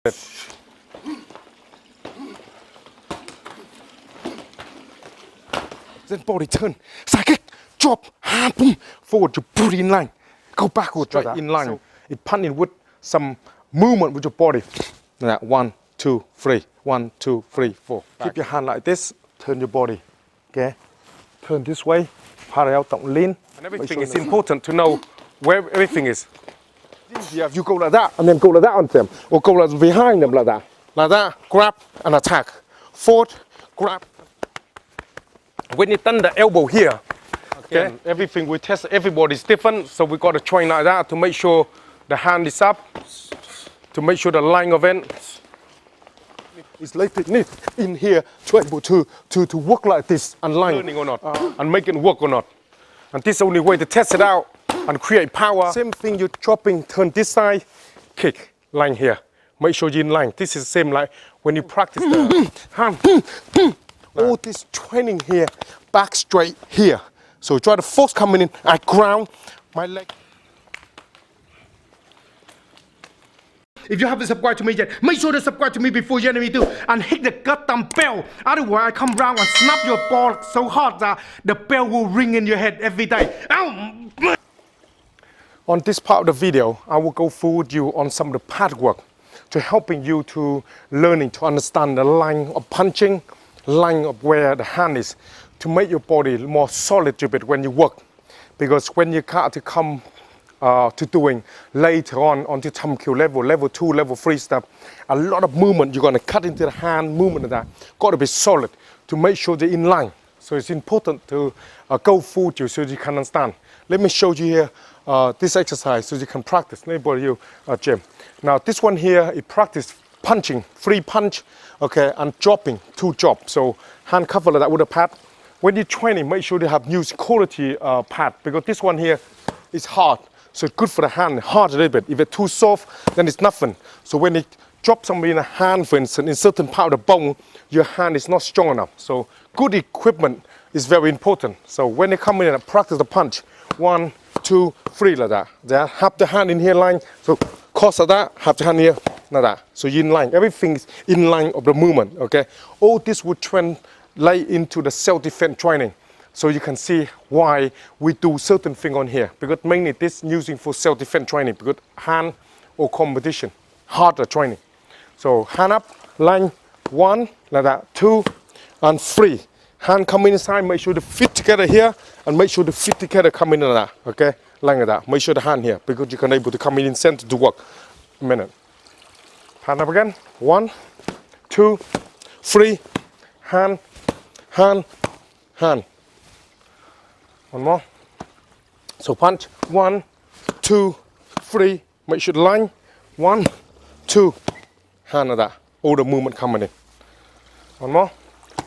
Then body turn, side kick, drop, hand, boom, forward, you put in line, go backward, right in line. So it punting with some movement with your body. Like 1, 2, 3, 1, 2, 3, 4. Keep your hand like this, turn your body, okay? Turn this way, parallel, don't lean. And everything is important to know where everything is. Yeah, if you go like that and then go like that on them, or go like behind them like that, grab and attack. Forward, grab. When you turn the elbow here, okay, everything we test, everybody's different, so we got to train like that to make sure the hand is up, to make sure the line of it is like in here to able to work like this and line learning or not, and make it work or not. And this is the only way to test it out and create power. Same thing, you're chopping, turn this side, kick, line here. Make sure you're in line. This is the same like when you practice the hand. All this training here, back straight here. So try to force coming in, I ground my leg. If you haven't subscribed to me yet, make sure to subscribe to me before you enemy do and hit the goddamn bell. Otherwise, I come round and snap your ball so hard that the bell will ring in your head every day. Ow! On this part of the video, I will go through with you on some of the pad work to helping you to learning to understand the line of punching, line of where the hand is, to make your body more solid a bit when you work. Because when you got to come to doing later on to Tamkyo level 2, level 3 stuff, a lot of movement you're going to cut into the hand, movement of that, got to be solid to make sure they're in line. So it's important to go through you so you can understand. Let me show you here this exercise so you can practice. Let me borrow you, Jim. Now this one here, it practice punching, free punch, okay, and dropping, 2 drop. So hand cover like that with a pad. When you're training, make sure you have use quality pad, because this one here is hard. So it's good for the hand, hard a little bit. If it's too soft, then it's nothing. So when it drops somebody in the hand, for instance, in certain part of the bone, your hand is not strong enough. So good equipment is very important. So when they come in and practice the punch, 1, 2, 3 like that. Then have the hand in here line. So cross like that, have the hand here like that. So you're in line. Everything is in line of the movement. Okay. All this would translate into the self-defense training. So you can see why we do certain thing on here, because mainly this using for self-defense training, because hand or competition, harder training. So hand up, line 1 like that, 2 and 3. Hand come inside, make sure the fit together here, and make sure the fit together come in like that, okay? Like that. Make sure the hand here, because you can able to come in center to work. A minute. Hand up again. 1, 2, 3. Hand, hand, hand. One more. So punch. 1, 2, 3. Make sure the line. 1, 2. Hand like that. All the movement coming in. One more.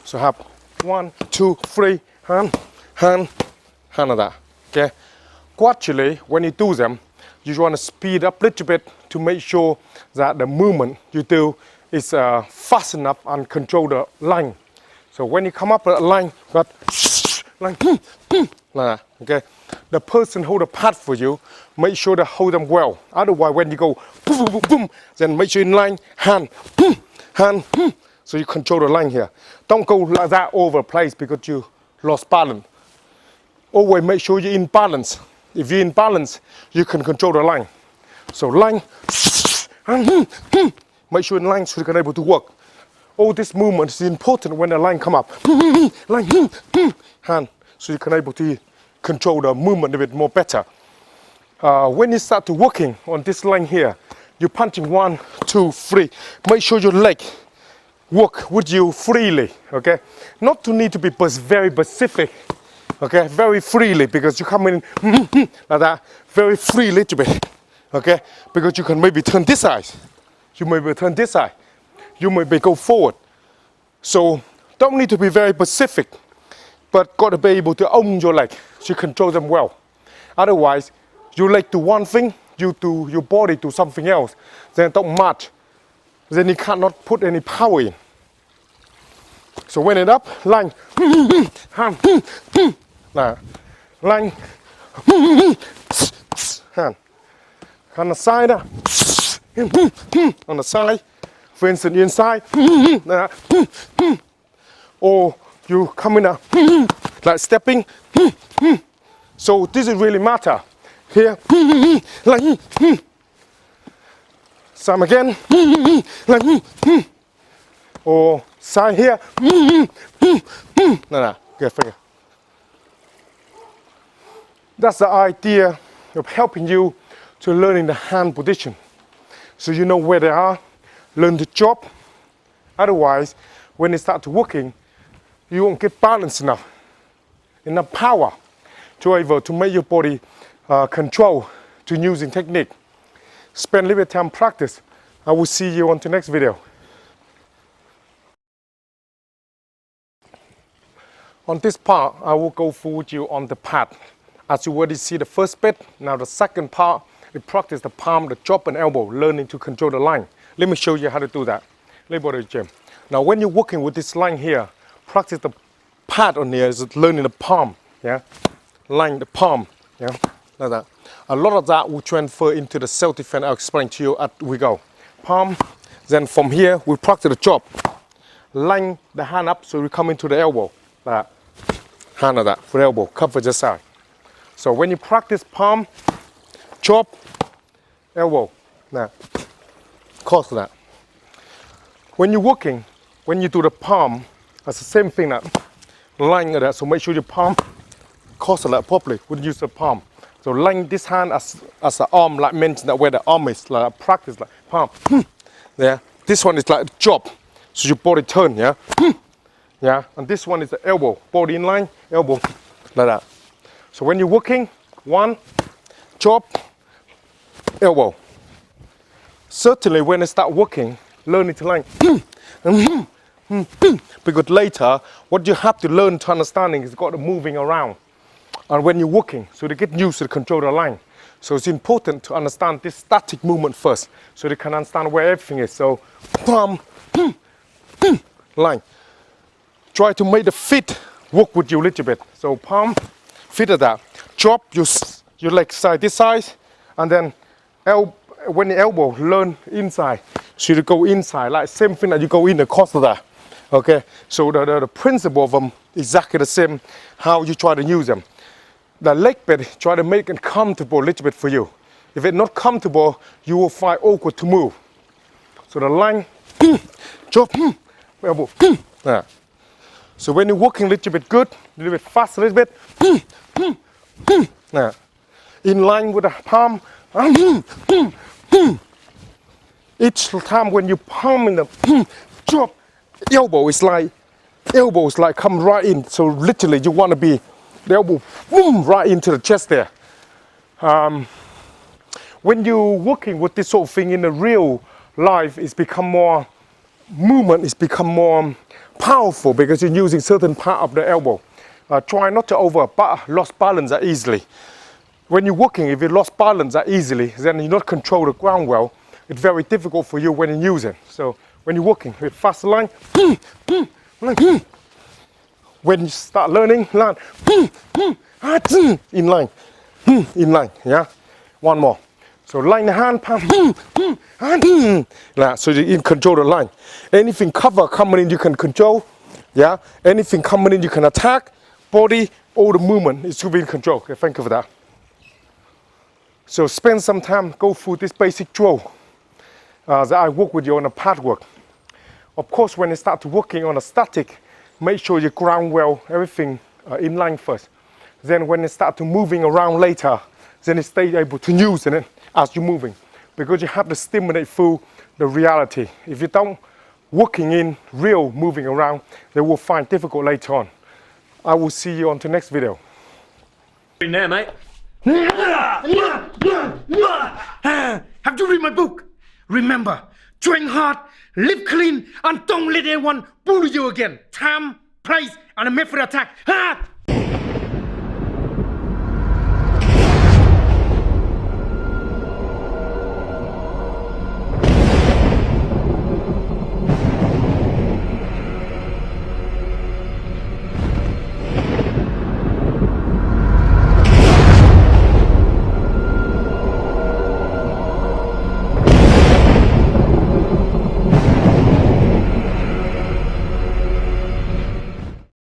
So have 1, 2, 3. Hand, hand, hand like that. Okay. Gradually, when you do them, you want to speed up a little bit to make sure that the movement you do is fast enough and control the line. So when you come up with a line, got line. Like that, okay? The person hold the pad for you, make sure to hold them well. Otherwise, when you go boom, boom, boom, then make sure in line, hand, hand, so you control the line here. Don't go like that over the place because you lost balance. Always make sure you're in balance. If you're in balance, you can control the line. So line, make sure in line so you can able to work. All this movement is important when the line come up. Line, hand. So you can able to control the movement a bit more better. When you start to working on this line here, you're punching 1, 2, 3. Make sure your leg work with you freely, okay? Not to need to be very specific, okay? Very freely, because you come in like that, very free a little bit, okay? Because you can maybe turn this side. You maybe turn this side. You maybe go forward. So don't need to be very specific, but got to be able to own your leg so you control them well. Otherwise, your leg do one thing, you do your body do something else, then don't match. Then you cannot put any power in. So when it up, line, hand, line, hand. On the side, on the side, For instance, inside, or you come in like stepping. So this is really matter. Here, like, some again, like, or side here, get finger. That's the idea of helping you to learning the hand position. So you know where they are, learn the job. Otherwise, when you start to working, you won't get balance enough power to able to make your body control to using technique. Spend a little bit of time practice. I will see you on the next video. On this part, I will go through you on the pad. As you already see the first bit, now the second part, we practice the palm, the chop and elbow, learning to control the line. Let me show you how to do that. Let's go to the gym. Now when you're working with this line here, practice the pad on here is learning the palm, yeah? Line the palm, yeah? Like that. A lot of that will transfer into the self-defense. I'll explain to you as we go. Palm, then from here, we practice the chop. Line the hand up so we come into the elbow. Like that. Hand like that, for the elbow, cover the side. So when you practice palm, chop, elbow, now, cross that. When you're working, when you do the palm, it's the same thing that line like that. So make sure your palm cross that properly. Wouldn't use the palm. So line this hand as the arm, like mentioned that where the arm is, like practice like palm. Yeah. This one is like the chop. So your body turn, yeah. Yeah. And this one is the elbow, body in line, elbow, like that. So when you're working, one, chop, elbow. Certainly when I start working, learning to line. Because later, what you have to learn to understanding is got the moving around. And when you're working, so they get used to control the line. So it's important to understand this static movement first, so they can understand where everything is. So, palm, line. Try to make the feet work with you a little bit. So palm, feet of that. Chop your leg side this side, and then when the elbow, learn inside. So you go inside, like same thing that you go in the cross of that. Okay, so the principle of them exactly the same. How you try to use them. The leg bit, try to make it comfortable a little bit for you. If it's not comfortable, you will find awkward to move. So the line, chop, elbow. Yeah. So when you're working a little bit good, a little bit fast, a little bit. Yeah. In line with the palm. Each time when you palm in the chop, elbow is like come right in. So literally you want to be the elbow right into the chest there. When you're working with this sort of thing in the real life, it's become more movement, it's become more powerful because you're using certain part of the elbow. Try not to lost balance that easily. When you're working, if you lost balance that easily, then you not control the ground well. It's very difficult for you when you use it. So when you're working with fast line, when you start learning, line, in line, yeah. One more. So line the hand, palm, so you control the line. Anything cover coming in, you can control, yeah. Anything coming in, you can attack. Body, all the movement is to be in control. Okay, thank you for that. So spend some time, go through this basic drill that I work with you on a pad work. Of course, when you start working on a static, make sure you ground well, everything in line first. Then when you start to moving around later, then you stay able to use it as you're moving. Because you have to stimulate through the reality. If you don't working in real moving around, they will find difficult later on. I will see you on the next video. In there, mate. Have you read my book? Remember, train hard, live clean, and don't let anyone bully you again. Time, place, and a method attack.